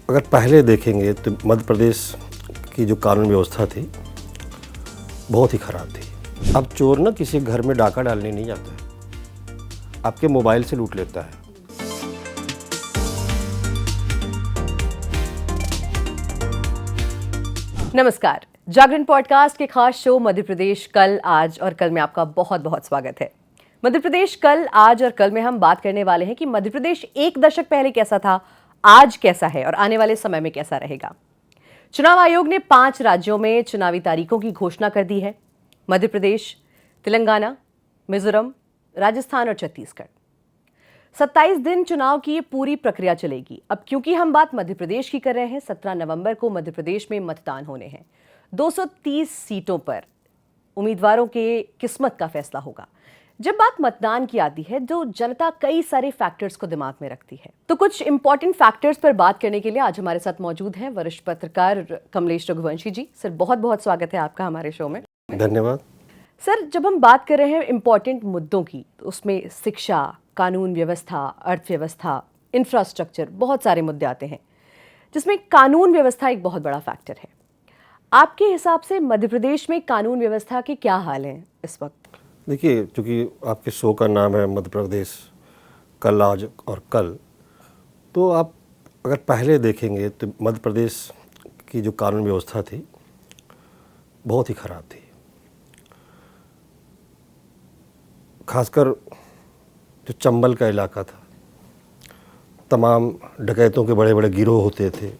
अगर पहले देखेंगे तो मध्य प्रदेश की जो कानून व्यवस्था थी बहुत ही ख़राब थी। अब चोर ना किसी घर में डाका डालने नहीं जाता है, आपके मोबाइल से लूट लेता है। नमस्कार, जागरण पॉडकास्ट के खास शो मध्य प्रदेश कल, आज और कल में आपका बहुत बहुत स्वागत है। मध्य प्रदेश कल, आज और कल में हम बात करने वाले हैं कि मध्य प्रदेश एक दशक पहले कैसा था, आज कैसा है और आने वाले समय में कैसा रहेगा। चुनाव आयोग ने 5 राज्यों में चुनावी तारीखों की घोषणा कर दी है। मध्य प्रदेश, तेलंगाना, मिजोरम, राजस्थान और छत्तीसगढ़। 27 दिन चुनाव की ये पूरी प्रक्रिया चलेगी। अब क्योंकि हम बात मध्य प्रदेश की कर रहे हैं, 17 नवंबर को मध्य प्रदेश में मतदान होने हैं। 230 सीटों पर उम्मीदवारों के किस्मत का फैसला होगा। जब बात मतदान की आती है तो जनता कई सारे फैक्टर्स को दिमाग में रखती है। तो कुछ इंपॉर्टेंट फैक्टर्स पर बात करने के लिए आज हमारे साथ मौजूद हैं वरिष्ठ पत्रकार कमलेश रघुवंशी जी। सर, बहुत बहुत स्वागत है आपका हमारे शो में। धन्यवाद। सर, जब हम बात कर रहे हैं इंपॉर्टेंट मुद्दों की, तो उसमें शिक्षा, कानून व्यवस्था, अर्थव्यवस्था, इंफ्रास्ट्रक्चर, बहुत सारे मुद्दे आते हैं, जिसमें कानून व्यवस्था एक बहुत बड़ा फैक्टर है। आपके हिसाब से मध्य प्रदेश में कानून व्यवस्था के क्या हाल हैं इस वक्त? देखिए, चूँकि आपके शो का नाम है मध्य प्रदेश कल, आज और कल, तो आप अगर पहले देखेंगे तो मध्य प्रदेश की जो कानून व्यवस्था थी बहुत ही ख़राब थी। खासकर जो चंबल का इलाका था, तमाम डकैतों के बड़े बड़े गिरोह होते थे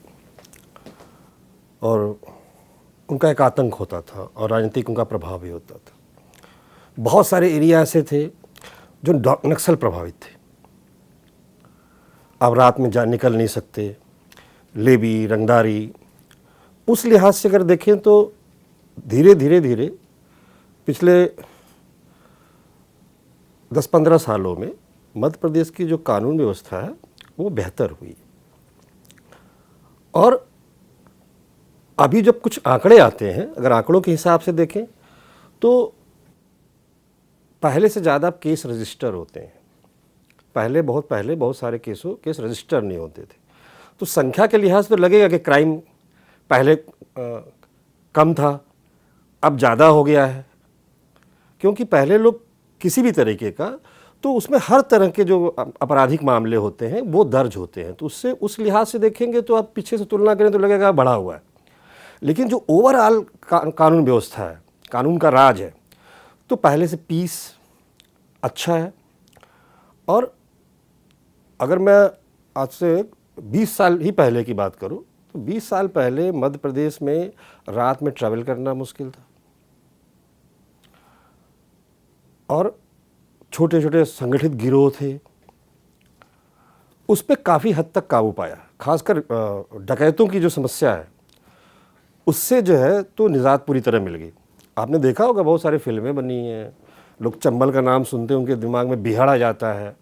और उनका एक आतंक होता था और राजनीतिक उनका प्रभाव भी होता था। बहुत सारे एरिया ऐसे थे जो नक्सल प्रभावित थे। आप रात में निकल नहीं सकते, लेबी रंगदारी। उस लिहाज से अगर देखें तो धीरे धीरे पिछले 10-15 सालों में मध्य प्रदेश की जो कानून व्यवस्था है वो बेहतर हुई। और अभी जब कुछ आंकड़े आते हैं, अगर आंकड़ों के हिसाब से देखें तो पहले से ज़्यादा केस रजिस्टर होते हैं। बहुत सारे केस रजिस्टर नहीं होते थे। तो संख्या के लिहाज तो लगेगा कि क्राइम पहले कम था, अब ज़्यादा हो गया है। क्योंकि पहले लोग किसी भी तरीके का, तो उसमें हर तरह के जो आपराधिक मामले होते हैं वो दर्ज होते हैं। तो उससे उस लिहाज से देखेंगे तो आप पीछे से तुलना करें तो लगेगा बढ़ा हुआ है। लेकिन जो ओवरऑल कानून व्यवस्था है, कानून का राज है, तो पहले से पीस अच्छा है। और अगर मैं आज से 20 साल ही पहले की बात करूं तो 20 साल पहले मध्य प्रदेश में रात में ट्रैवल करना मुश्किल था और छोटे छोटे संगठित गिरोह थे, उस पर काफ़ी हद तक काबू पाया। खासकर डकैतों की जो समस्या है उससे जो है तो निजात पूरी तरह मिल गई। आपने देखा होगा बहुत सारी फिल्में बनी हैं, लोग चंबल का नाम सुनते हैं उनके दिमाग में बिहाड़ आ जाता है।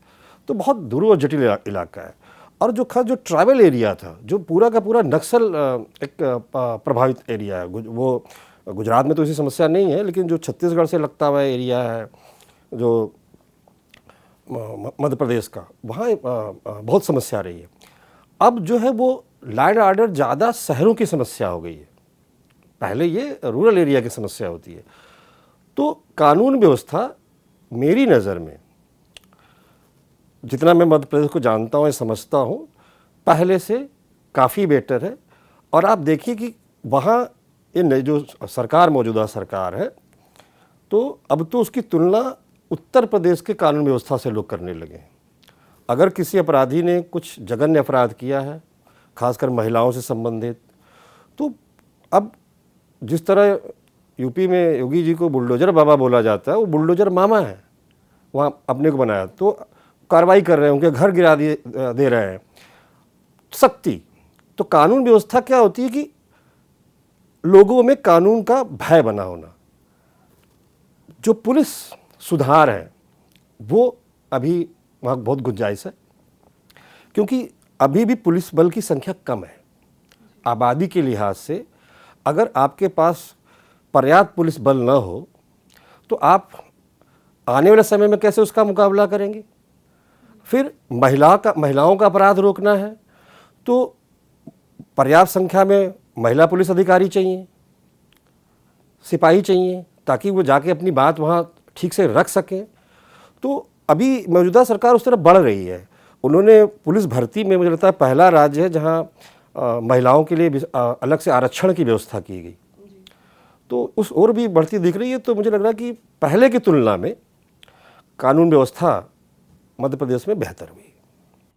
तो बहुत दूर और जटिल इलाका है। और जो ट्राइबल एरिया था, जो पूरा का पूरा नक्सल एक प्रभावित एरिया है, वो गुजरात में तो ऐसी समस्या नहीं है, लेकिन जो छत्तीसगढ़ से लगता हुआ एरिया है जो मध्य प्रदेश का, वहाँ बहुत समस्या रही है। अब जो है वो लॉ एंड ऑर्डर ज़्यादा शहरों की समस्या हो गई है, पहले ये रूरल एरिया की समस्या होती है। तो कानून व्यवस्था मेरी नज़र में, जितना मैं मध्य प्रदेश को जानता हूँ, समझता हूँ, पहले से काफ़ी बेटर है। और आप देखिए कि वहाँ ये नई जो सरकार, मौजूदा सरकार है, तो अब तो उसकी तुलना उत्तर प्रदेश के कानून व्यवस्था से लोग करने लगे हैं। अगर किसी अपराधी ने कुछ जघन्य अपराध किया है, खासकर महिलाओं से संबंधित, तो अब जिस तरह यूपी में योगी जी को बुलडोजर बाबा बोला जाता है, वो बुलडोजर मामा है, वहाँ अपने को बनाया, तो कार्रवाई कर रहे हैं, उनके घर गिरा दे रहे हैं। सख्ती तो कानून व्यवस्था क्या होती है कि लोगों में कानून का भय बना होना। जो पुलिस सुधार है वो अभी वहाँ बहुत गुंजाइश है, क्योंकि अभी भी पुलिस बल की संख्या कम है। आबादी के लिहाज से अगर आपके पास पर्याप्त पुलिस बल न हो तो आप आने वाले समय में कैसे उसका मुकाबला करेंगे। फिर महिलाओं का अपराध रोकना है तो पर्याप्त संख्या में महिला पुलिस अधिकारी चाहिए, सिपाही चाहिए, ताकि वो जाके अपनी बात वहाँ ठीक से रख सकें। तो अभी मौजूदा सरकार उस तरफ बढ़ रही है। उन्होंने पुलिस भर्ती में मुझे लगता है पहला राज्य है जहाँ महिलाओं के लिए अलग से आरक्षण की व्यवस्था की गई। तो उस और भी बढ़ती दिख रही है। तो मुझे लग रहा है कि पहले की तुलना में कानून व्यवस्था मध्य प्रदेश में बेहतर हुई।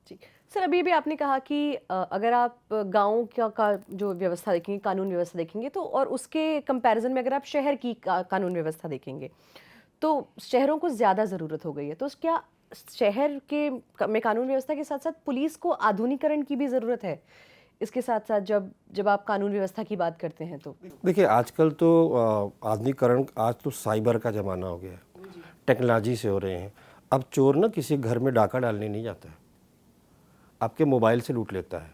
जी सर, अभी भी आपने कहा कि अगर आप गाँव का जो व्यवस्था देखेंगे, कानून व्यवस्था देखेंगे, तो और उसके कंपैरिजन में अगर आप शहर की कानून व्यवस्था देखेंगे तो शहरों को ज़्यादा ज़रूरत हो गई है। तो क्या शहर के में कानून व्यवस्था के साथ साथ पुलिस को आधुनिकीकरण की भी ज़रूरत है? इसके साथ साथ जब आप कानून व्यवस्था की बात करते हैं तो देखिए, आजकल तो आधुनिकीकरण, आज तो साइबर का ज़माना हो गया है, टेक्नोलॉजी से हो रहे हैं। अब चोर ना किसी घर में डाका डालने नहीं जाता है, आपके मोबाइल से लूट लेता है।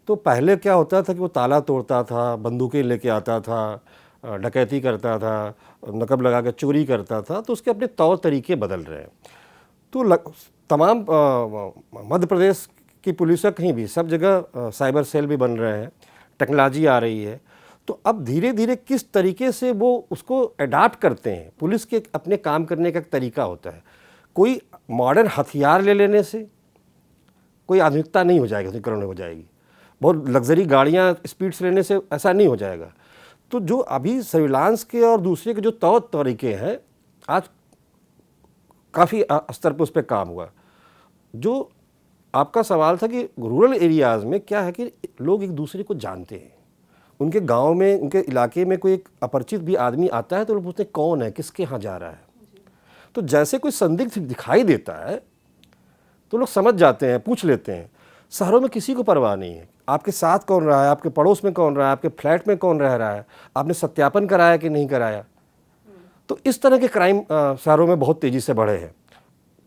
तो पहले क्या होता था कि वो ताला तोड़ता था, बंदूकें लेके आता था, डकैती करता था, नकब लगा के चोरी करता था। तो उसके अपने तौर तरीके बदल रहे हैं। तो तमाम मध्य प्रदेश की पुलिस कहीं भी सब जगह साइबर सेल भी बन रहे हैं, टेक्नोलॉजी आ रही है। तो अब धीरे धीरे किस तरीके से वो उसको अडाप्ट करते हैं, पुलिस के अपने काम करने का एक तरीका होता है। कोई मॉडर्न हथियार ले लेने से कोई आधुनिकता नहीं हो जाएगी, आधुनिकीकरण हो जाएगी। बहुत लग्जरी गाड़ियाँ स्पीड से लेने से ऐसा नहीं हो जाएगा। तो जो अभी सर्विलांस के और दूसरे के जो तौर तरीके हैं, आज काफ़ी स्तर पर उस पर काम हुआ। जो आपका सवाल था कि रूरल एरियाज़ में क्या है कि लोग एक दूसरे को जानते हैं। उनके गांव में, उनके इलाके में कोई एक अपरिचित भी आदमी आता है तो लोग पूछते हैं कौन है, किसके यहाँ जा रहा है। तो जैसे कोई संदिग्ध दिखाई देता है तो लोग समझ जाते हैं, पूछ लेते हैं। शहरों में किसी को परवाह नहीं है, आपके साथ कौन रहा है, आपके पड़ोस में कौन रहा है, आपके फ्लैट में कौन रह रहा है, आपने सत्यापन कराया कि नहीं कराया। तो इस तरह के क्राइम शहरों में बहुत तेज़ी से बढ़े हैं।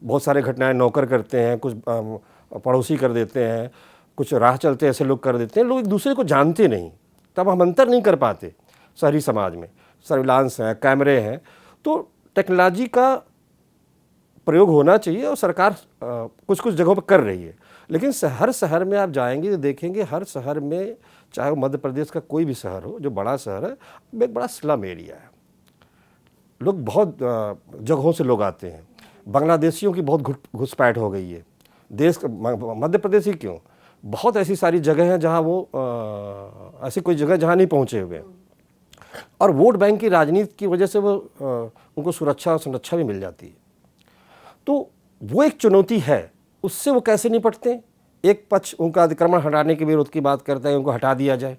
बहुत सारे घटनाएं नौकर करते हैं, कुछ पड़ोसी कर देते हैं, कुछ राह चलते ऐसे लोग कर देते हैं। लोग एक दूसरे को जानते नहीं, तब हम अंतर नहीं कर पाते। शहरी समाज में सर्विलांस है, कैमरे हैं, तो टेक्नोलॉजी का प्रयोग होना चाहिए और सरकार कुछ कुछ जगहों पर कर रही है। लेकिन हर शहर में आप जाएंगे तो देखेंगे, हर शहर में, चाहे वो मध्य प्रदेश का कोई भी शहर हो, जो बड़ा शहर है, एक बड़ा स्लम एरिया है। लोग बहुत जगहों से लोग आते हैं। बांग्लादेशियों की बहुत घुसपैठ हो गई है देश मध्य प्रदेश ही क्यों, बहुत ऐसी सारी जगह हैं जहां वो ऐसी कोई जगह जहां नहीं पहुंचे हुए। और वोट बैंक की राजनीति की वजह से वो उनको सुरक्षा और संरक्षा भी मिल जाती है। तो वो एक चुनौती है, उससे वो कैसे निपटते हैं। एक पक्ष उनका अतिक्रमण हटाने के विरोध की बात करता है, उनको हटा दिया जाए,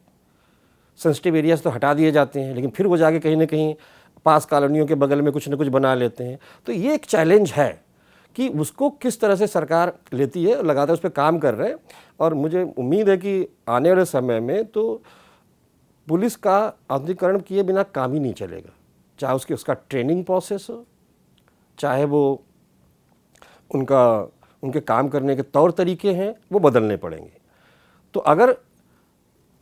सेंसिटिव एरियाज तो हटा दिए जाते हैं, लेकिन फिर वो जाके कहीं ना कहीं पास कॉलोनियों के बगल में कुछ न कुछ बना लेते हैं। तो ये एक चैलेंज है कि उसको किस तरह से सरकार लेती है, लगातार उस पर काम कर रहे हैं। और मुझे उम्मीद है कि आने वाले समय में तो पुलिस का आधुनिकीकरण किए बिना काम ही नहीं चलेगा। चाहे उसका ट्रेनिंग प्रोसेस हो, चाहे वो उनके काम करने के तौर तरीके हैं, वो बदलने पड़ेंगे। तो अगर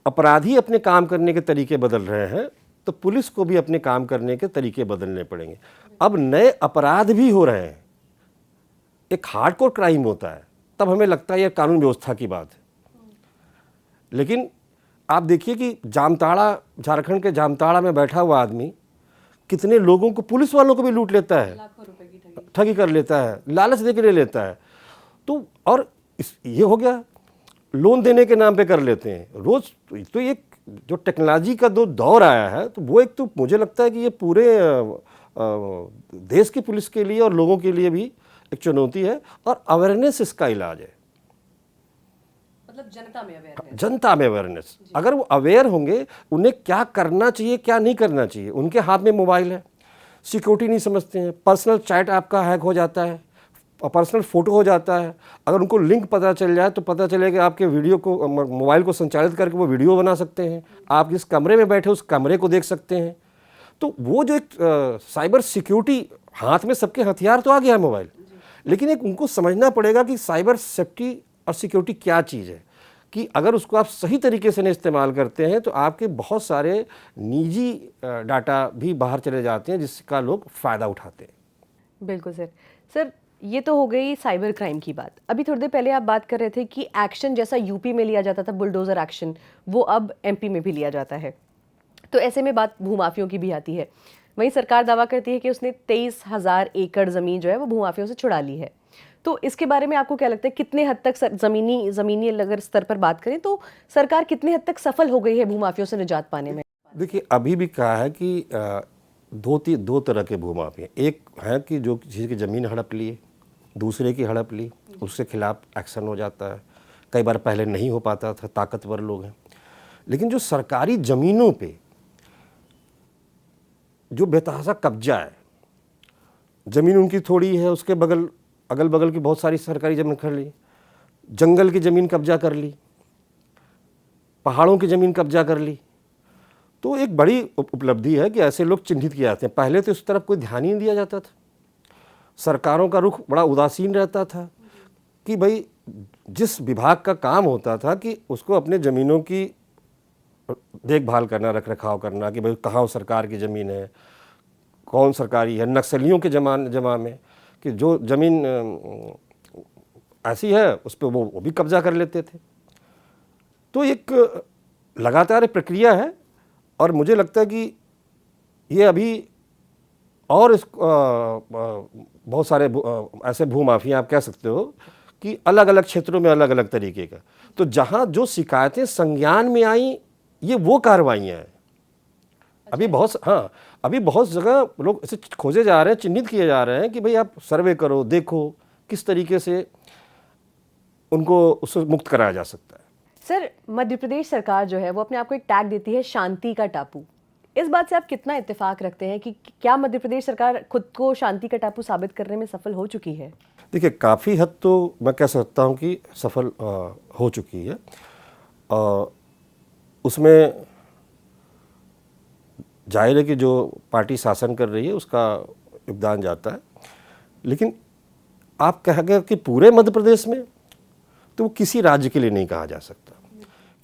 अपराधी अपने काम करने के तरीके बदल रहे हैं तो पुलिस को भी अपने काम करने के तरीके बदलने पड़ेंगे। अब नए अपराध भी हो रहे हैं, एक हार्डकोर क्राइम होता है, तब हमें लगता है यह कानून व्यवस्था की बात है। लेकिन आप देखिए कि जामताड़ा, झारखंड के जामताड़ा में बैठा हुआ आदमी कितने लोगों को, पुलिस वालों को भी लूट लेता है, ठगी कर लेता है, लालच दे के ले लेता है। तो और ये हो गया, लोन देने के नाम पे कर लेते हैं रोज। तो ये जो टेक्नोलॉजी का दौर आया है, तो वो एक तो मुझे लगता है कि ये पूरे देश की पुलिस के लिए और लोगों के लिए भी एक चुनौती है। और अवेयरनेस इसका इलाज है, मतलब जनता में अवेयरनेस। अगर वो अवेयर होंगे, उन्हें क्या करना चाहिए, क्या नहीं करना चाहिए। उनके हाथ में मोबाइल है, सिक्योरिटी नहीं समझते हैं, पर्सनल चैट आपका हैक हो जाता है, पर्सनल फ़ोटो हो जाता है। अगर उनको लिंक पता चल जाए तो पता चलेगा आपके वीडियो को, मोबाइल को संचालित करके वो वीडियो बना सकते हैं। आप जिस कमरे में बैठे उस कमरे को देख सकते हैं। तो वो जो एक साइबर सिक्योरिटी, हाथ में सबके हथियार तो आ गया है मोबाइल, लेकिन एक उनको समझना पड़ेगा कि साइबर सेफ्टी और सिक्योरिटी क्या चीज़ है। कि अगर उसको आप सही तरीके से नहीं इस्तेमाल करते हैं तो आपके बहुत सारे निजी डाटा भी बाहर चले जाते हैं, जिसका लोग फ़ायदा उठाते हैं। बिल्कुल सर। ये तो हो गई साइबर क्राइम की बात। अभी थोड़ी देर पहले आप बात कर रहे थे कि एक्शन जैसा यूपी में लिया जाता था, बुलडोजर एक्शन, वो अब एमपी में भी लिया जाता है। तो ऐसे में बात भूमाफियों की भी आती है। वहीं सरकार दावा करती है कि उसने 23,000 एकड़ ज़मीन जो है वो भूमाफियों से छुड़ा ली है। तो इसके बारे में आपको क्या लगता है, कितने हद तक ज़मीनी अगर स्तर पर बात करें तो सरकार कितने हद तक सफल हो गई है भूमाफियों से निजात पाने में? देखिए, अभी भी कहा है कि दो तरह के भूमाफिया। एक है कि जो किसी की ज़मीन हड़प लिए, दूसरे की हड़प ली, उसके खिलाफ एक्शन हो जाता है। कई बार पहले नहीं हो पाता था, ताकतवर लोग हैं। लेकिन जो सरकारी ज़मीनों पे जो बेतहाशा कब्जा है, ज़मीन उनकी थोड़ी है, उसके अगल बगल की बहुत सारी सरकारी ज़मीन कर ली, जंगल की ज़मीन कब्जा कर ली, पहाड़ों की ज़मीन कब्जा कर ली, तो एक बड़ी उपलब्धि है कि ऐसे लोग चिन्हित किए जाते हैं। पहले तो इस तरफ कोई ध्यान ही नहीं दिया जाता था। सरकारों का रुख बड़ा उदासीन रहता था कि भाई जिस विभाग का काम होता था कि उसको अपने ज़मीनों की देखभाल करना, रख रखाव करना, कि भाई कहाँ सरकार की ज़मीन है, कौन सरकारी है। नक्सलियों के जमा में कि जो ज़मीन ऐसी है उस पर वो भी कब्जा कर लेते थे। तो एक लगातार एक प्रक्रिया है और मुझे लगता है कि ये अभी और बहुत सारे ऐसे भूमाफिया आप कह सकते हो कि अलग अलग क्षेत्रों में अलग अलग तरीके का। तो जहाँ जो शिकायतें संज्ञान में आई, ये वो कार्रवाइयाँ हैं। अभी बहुत जगह लोग इसे खोजे जा रहे हैं, चिन्हित किए जा रहे हैं कि भाई आप सर्वे करो, देखो किस तरीके से उनको उससे मुक्त कराया जा सकता है। सर, मध्य प्रदेश सरकार जो है वो अपने आप को एक टैग देती है शांति का टापू। इस बात से आप कितना इत्तेफाक रखते हैं कि क्या मध्य प्रदेश सरकार खुद को शांति का टापू साबित करने में सफल हो चुकी है? देखिए, काफ़ी हद तो मैं कह सकता हूँ कि सफल हो चुकी है। उसमें जाहिर है कि जो पार्टी शासन कर रही है उसका योगदान जाता है, लेकिन आप कहेंगे कि पूरे मध्य प्रदेश में, तो वो किसी राज्य के लिए नहीं कहा जा सकता,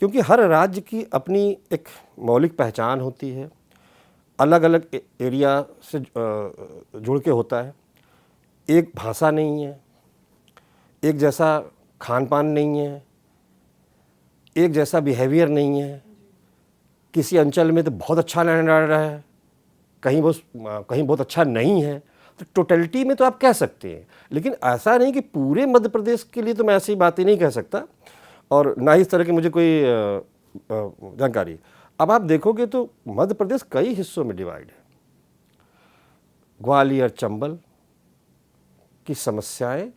क्योंकि हर राज्य की अपनी एक मौलिक पहचान होती है, अलग अलग एरिया से जुड़ के होता है। एक भाषा नहीं है, एक जैसा खान पान नहीं है, एक जैसा बिहेवियर नहीं है। किसी अंचल में तो बहुत अच्छा लैंड ऑर्डर है, कहीं बहुत अच्छा नहीं है। तो टोटलिटी में तो आप कह सकते हैं, लेकिन ऐसा नहीं कि पूरे मध्य प्रदेश के लिए तो मैं ऐसी बातें नहीं कह सकता, और ना ही इस तरह की मुझे कोई जानकारी। अब आप देखोगे तो मध्य प्रदेश कई हिस्सों में डिवाइड है। ग्वालियर, चंबल की समस्याएं,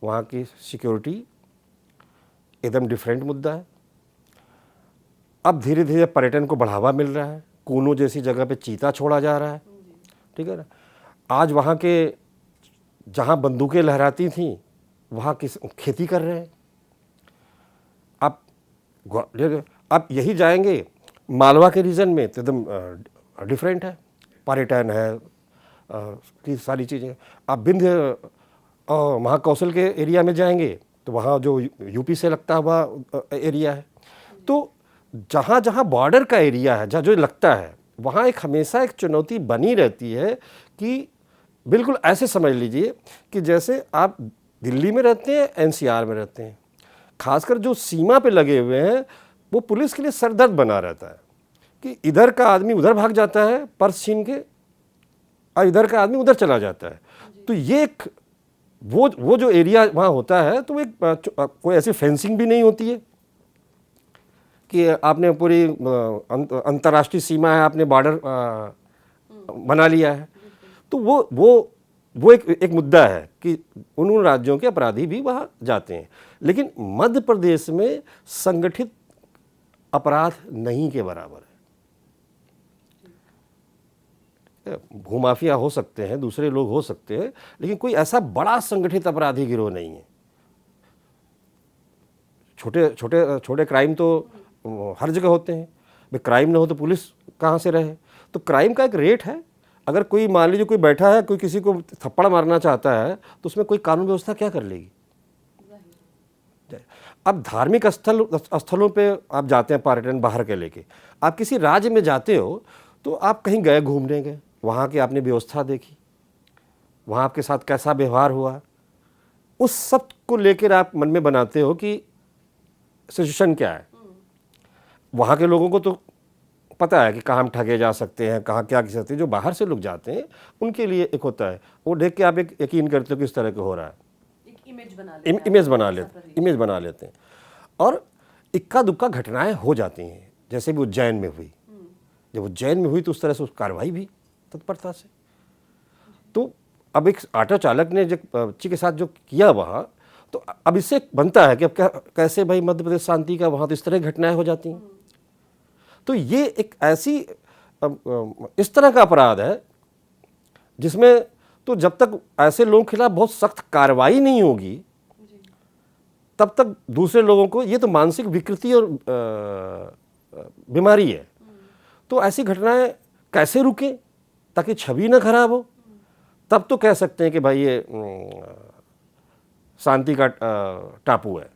वहाँ की सिक्योरिटी एकदम डिफरेंट मुद्दा है। अब धीरे धीरे पर्यटन को बढ़ावा मिल रहा है, कूनो जैसी जगह पे चीता छोड़ा जा रहा है, ठीक है ना। आज वहाँ के जहाँ बंदूकें लहराती थीं वहाँ खेती कर रहे हैं। आप यही जाएंगे मालवा के रीजन में तो एकदम डिफरेंट है, पर्यटन है की सारी चीज़ें। आप विंध्य महाकौशल के एरिया में जाएंगे तो वहाँ जो यूपी से लगता हुआ एरिया है। तो जहाँ जहाँ बॉर्डर का एरिया है, जहाँ जो लगता है, वहाँ एक हमेशा एक चुनौती बनी रहती है कि बिल्कुल ऐसे समझ लीजिए कि जैसे आप दिल्ली में रहते हैं, एनसीआर में रहते हैं। खासकर जो सीमा पे लगे हुए हैं वो पुलिस के लिए सरदर्द बना रहता है कि इधर का आदमी उधर भाग जाता है पर्स छीन के, और इधर का आदमी उधर चला जाता है। तो ये एक वो जो एरिया वहाँ होता है, तो एक कोई ऐसी फेंसिंग भी नहीं होती है कि आपने पूरी अंतर्राष्ट्रीय सीमा है, आपने बॉर्डर बना लिया है। तो वो एक मुद्दा है कि उन राज्यों के अपराधी भी वहाँ जाते हैं। लेकिन मध्य प्रदेश में संगठित अपराध नहीं के बराबर है। भूमाफिया हो सकते हैं, दूसरे लोग हो सकते हैं, लेकिन कोई ऐसा बड़ा संगठित अपराधी गिरोह नहीं है। छोटे क्राइम तो हर जगह होते हैं। भाई क्राइम ना हो तो पुलिस कहाँ से रहे। तो क्राइम का एक रेट है। अगर कोई मान लीजिए कोई बैठा है, कोई किसी को थप्पड़ मारना चाहता है, तो उसमें कोई कानून व्यवस्था क्या कर लेगी। अब धार्मिक स्थलों पे आप जाते हैं पर्यटन बाहर के लेके, आप किसी राज्य में जाते हो तो आप कहीं गए घूमने गए, वहाँ की आपने व्यवस्था देखी, वहाँ आपके साथ कैसा व्यवहार हुआ, उस सब को लेकर आप मन में बनाते हो कि सिचुएशन क्या है। वहाँ के लोगों को तो पता है कि कहाँ हम ठगे जा सकते हैं, कहाँ क्या कर सकते हैं। जो बाहर से लोग जाते हैं उनके लिए एक होता है, वो देख के आप एक यकीन करते हो कि इस तरह के हो रहा है, एक इमेज बना लेते हैं। और इक्का दुक्का घटनाएं हो जाती हैं, जैसे भी उज्जैन में हुई। जब उज्जैन में हुई तो उस तरह से उस कार्रवाई भी तत्परता से। तो अब एक ऑटो चालक ने जो बच्ची के साथ जो किया वहाँ, तो अब इससे बनता है कि अब कैसे भाई मध्य प्रदेश शांति का, वहाँ तो इस तरह की घटनाएं हो जाती हैं। तो ये एक ऐसी इस तरह का अपराध है जिसमें तो जब तक ऐसे लोगों के खिलाफ बहुत सख्त कार्रवाई नहीं होगी तब तक दूसरे लोगों को, ये तो मानसिक विकृति और बीमारी है। तो ऐसी घटनाएं कैसे रुके ताकि छवि ना खराब हो, तब तो कह सकते हैं कि भाई ये शांति का टापू है।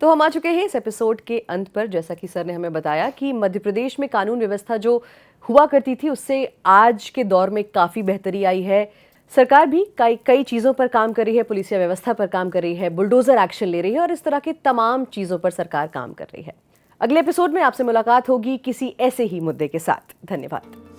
तो हम आ चुके हैं इस एपिसोड के अंत पर। जैसा कि सर ने हमें बताया कि मध्य प्रदेश में कानून व्यवस्था जो हुआ करती थी उससे आज के दौर में काफ़ी बेहतरी आई है। सरकार भी कई चीज़ों पर काम कर रही है, पुलिसिया व्यवस्था पर काम कर रही है, बुलडोजर एक्शन ले रही है और इस तरह की तमाम चीज़ों पर सरकार काम कर रही है। अगले एपिसोड में आपसे मुलाकात होगी किसी ऐसे ही मुद्दे के साथ। धन्यवाद।